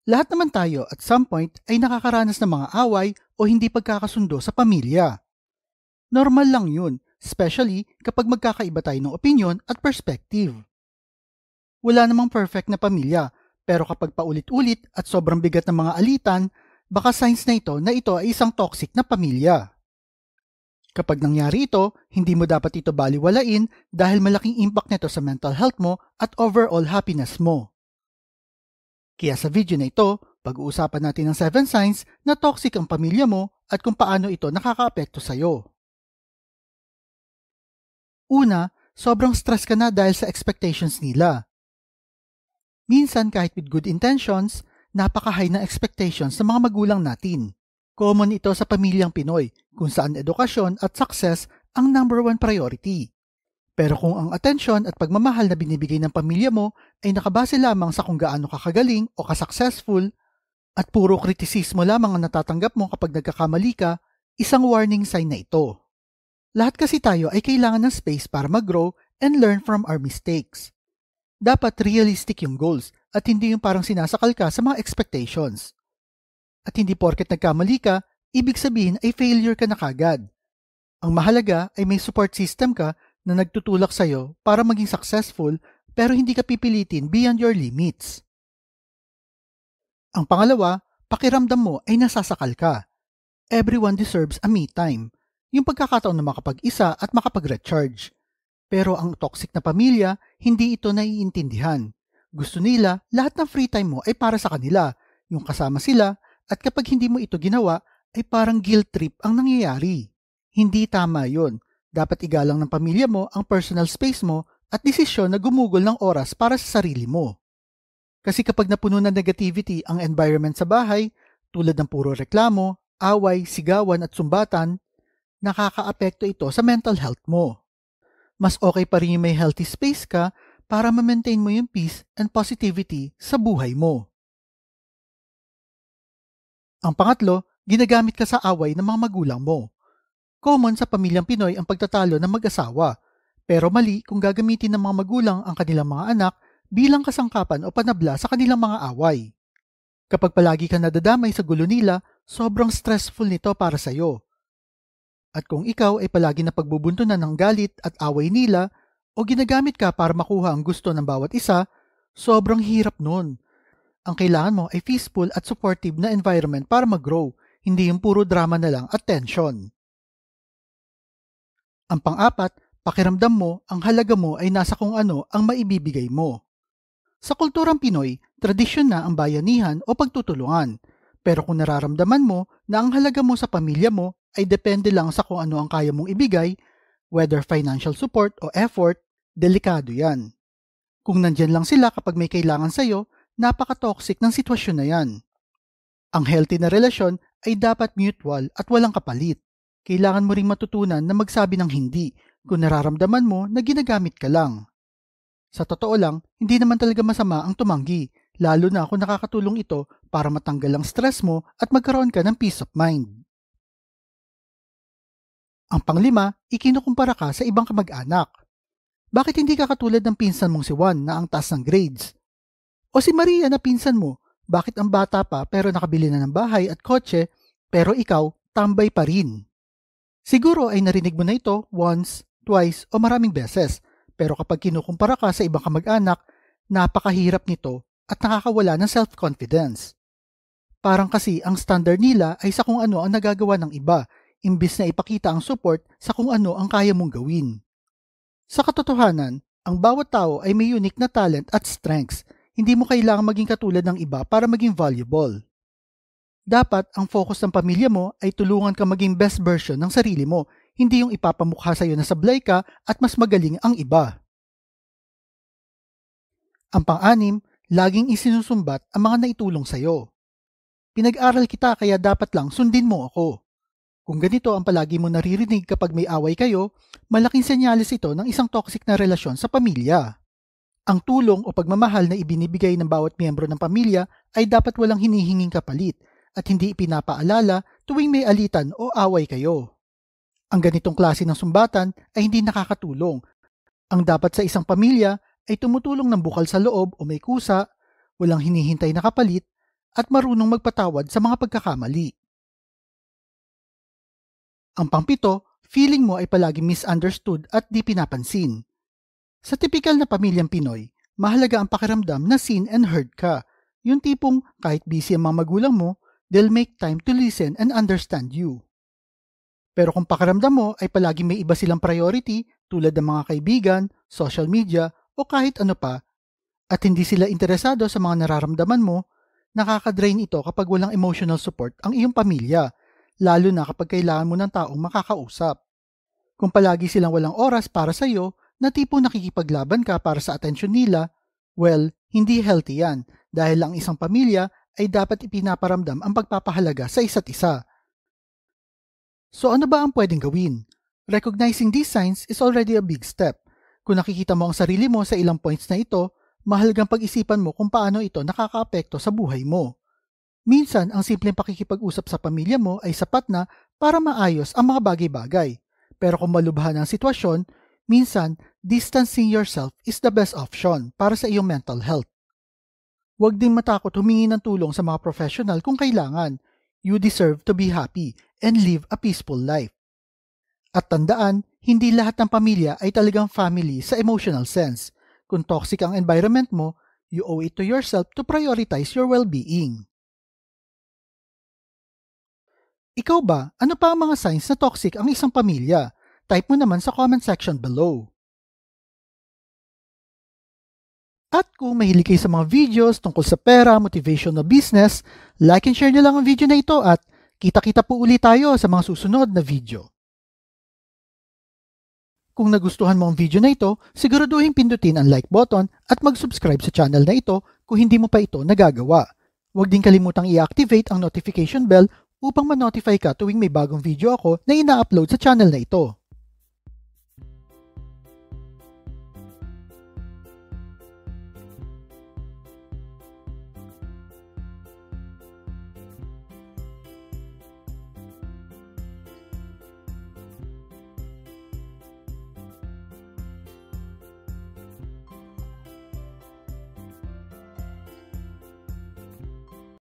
Lahat naman tayo at some point ay nakakaranas ng mga away o hindi pagkakasundo sa pamilya. Normal lang yun, especially kapag magkakaiba tayo ng opinion at perspective. Wala namang perfect na pamilya, pero kapag paulit-ulit at sobrang bigat ng mga alitan, baka signs na ito ay isang toxic na pamilya. Kapag nangyari ito, hindi mo dapat ito baliwalain dahil malaking impact nito sa mental health mo at overall happiness mo. Kaya sa video na ito, pag-uusapan natin ang 7 signs na toxic ang pamilya mo at kung paano ito nakakaapekto sa'yo. Una, sobrang stress ka na dahil sa expectations nila. Minsan kahit with good intentions, napaka-high ng expectations sa mga magulang natin. Common ito sa pamilyang Pinoy kung saan edukasyon at success ang number 1 priority. Pero kung ang atensyon at pagmamahal na binibigay ng pamilya mo ay nakabase lamang sa kung gaano ka kagaling o ka-successful at puro kritisismo lamang ang natatanggap mo kapag nagkakamali ka, isang warning sign na ito. Lahat kasi tayo ay kailangan ng space para mag-grow and learn from our mistakes. Dapat realistic yung goals at hindi yung parang sinasakal ka sa mga expectations. At hindi porket nagkamali ka, ibig sabihin ay failure ka na kagad. Ang mahalaga ay may support system ka na nagtutulak sa'yo para maging successful pero hindi ka pipilitin beyond your limits. Ang pangalawa, pakiramdam mo ay nasasakal ka. Everyone deserves a me time, yung pagkakataon na makapag-isa at makapag-recharge. Pero ang toxic na pamilya, hindi ito naiintindihan. Gusto nila, lahat ng free time mo ay para sa kanila, yung kasama sila, at kapag hindi mo ito ginawa, ay parang guilt trip ang nangyayari. Hindi tama yun. Dapat igalang ng pamilya mo ang personal space mo at desisyon na gumugol ng oras para sa sarili mo. Kasi kapag napuno ng negativity ang environment sa bahay, tulad ng puro reklamo, away, sigawan at sumbatan, nakakaapekto ito sa mental health mo. Mas okay pa rin yung may healthy space ka para ma-maintain mo yung peace and positivity sa buhay mo. Ang pangatlo, ginagamit ka sa away ng mga magulang mo. Common sa pamilyang Pinoy ang pagtatalo ng mag-asawa, pero mali kung gagamitin ng mga magulang ang kanilang mga anak bilang kasangkapan o panabla sa kanilang mga away. Kapag palagi ka nadadamay sa gulo nila, sobrang stressful nito para sa'yo. At kung ikaw ay palagi na pagbubuntunan ng galit at away nila o ginagamit ka para makuha ang gusto ng bawat isa, sobrang hirap nun. Ang kailangan mo ay peaceful at supportive na environment para mag-grow, hindi yung puro drama na lang at tension. Ang pang-apat, pakiramdam mo ang halaga mo ay nasa kung ano ang maibibigay mo. Sa kulturang Pinoy, tradisyon na ang bayanihan o pagtutulungan. Pero kung nararamdaman mo na ang halaga mo sa pamilya mo ay depende lang sa kung ano ang kaya mong ibigay, whether financial support o effort, delikado yan. Kung nandyan lang sila kapag may kailangan sa'yo, napaka-toxic ng sitwasyon na yan. Ang healthy na relasyon ay dapat mutual at walang kapalit. Kailangan mo ring matutunan na magsabi ng hindi kung nararamdaman mo na ginagamit ka lang. Sa totoo lang, hindi naman talaga masama ang tumanggi, lalo na kung nakakatulong ito para matanggal ang stress mo at magkaroon ka ng peace of mind. Ang panglima, ikinukumpara ka sa ibang kamag-anak. Bakit hindi ka katulad ng pinsan mong si Juan na ang taas ng grades? O si Maria na pinsan mo, bakit ang bata pa pero nakabili na ng bahay at kotse pero ikaw tambay pa rin? Siguro ay narinig mo na ito once, twice o maraming beses, pero kapag kinukumpara ka sa ibang kamag-anak, napakahirap nito at nakakawala ng self-confidence. Parang kasi ang standard nila ay sa kung ano ang nagagawa ng iba, imbis na ipakita ang support sa kung ano ang kaya mong gawin. Sa katotohanan, ang bawat tao ay may unique na talent at strengths. Hindi mo kailangang maging katulad ng iba para maging valuable. Dapat ang focus ng pamilya mo ay tulungan ka maging best version ng sarili mo, hindi yung ipapamukha sa'yo na sablay ka at mas magaling ang iba. Ang pang-anim, laging isinusumbat ang mga naitulong sa'yo. Pinag-aral kita kaya dapat lang sundin mo ako. Kung ganito ang palagi mo naririnig kapag may away kayo, malaking senyales ito ng isang toxic na relasyon sa pamilya. Ang tulong o pagmamahal na ibinibigay ng bawat miyembro ng pamilya ay dapat walang hinihinging kapalit at hindi ipinapaalala tuwing may alitan o away kayo. Ang ganitong klase ng sumbatan ay hindi nakakatulong. Ang dapat sa isang pamilya ay tumutulong ng bukal sa loob o may kusa, walang hinihintay na kapalit, at marunong magpatawad sa mga pagkakamali. Ang pangpito, feeling mo ay palaging misunderstood at di pinapansin. Sa tipikal na pamilyang Pinoy, mahalaga ang pakiramdam na seen and heard ka. Yung tipong kahit busy ang mga magulang mo, they'll make time to listen and understand you. Pero kung pakiramdam mo ay palaging may iba silang priority tulad ng mga kaibigan, social media o kahit ano pa, at hindi sila interesado sa mga nararamdaman mo, nakaka-drain ito kapag walang emotional support ang iyong pamilya, lalo na kapag kailangan mo ng taong makakausap. Kung palagi silang walang oras para sa iyo, na tipo nakikipaglaban ka para sa atensyon nila, well, hindi healthy yan dahil ang isang pamilya ay dapat ipinaparamdam ang pagpapahalaga sa isa't isa. So ano ba ang pwedeng gawin? Recognizing these signs is already a big step. Kung nakikita mo ang sarili mo sa ilang points na ito, mahalagang pag-isipan mo kung paano ito nakakaapekto sa buhay mo. Minsan, ang simpleng pakikipag-usap sa pamilya mo ay sapat na para maayos ang mga bagay-bagay. Pero kung malubhan ang sitwasyon, minsan, distancing yourself is the best option para sa iyong mental health. Huwag din matakot humingi ng tulong sa mga professional kung kailangan. You deserve to be happy and live a peaceful life. At tandaan, hindi lahat ng pamilya ay talagang family sa emotional sense. Kung toxic ang environment mo, you owe it to yourself to prioritize your well-being. Ikaw ba, ano pa ang mga signs na toxic ang isang pamilya? Type mo naman sa comment section below. At kung mahilig kayo sa mga videos tungkol sa pera, motivation na business, like and share nyo lang ang video na ito at kita-kita po ulit tayo sa mga susunod na video. Kung nagustuhan mo ang video na ito, siguraduhin pindutin ang like button at mag-subscribe sa channel na ito kung hindi mo pa ito nagagawa. Huwag din kalimutang i-activate ang notification bell upang ma-notify ka tuwing may bagong video ako na ina-upload sa channel na ito.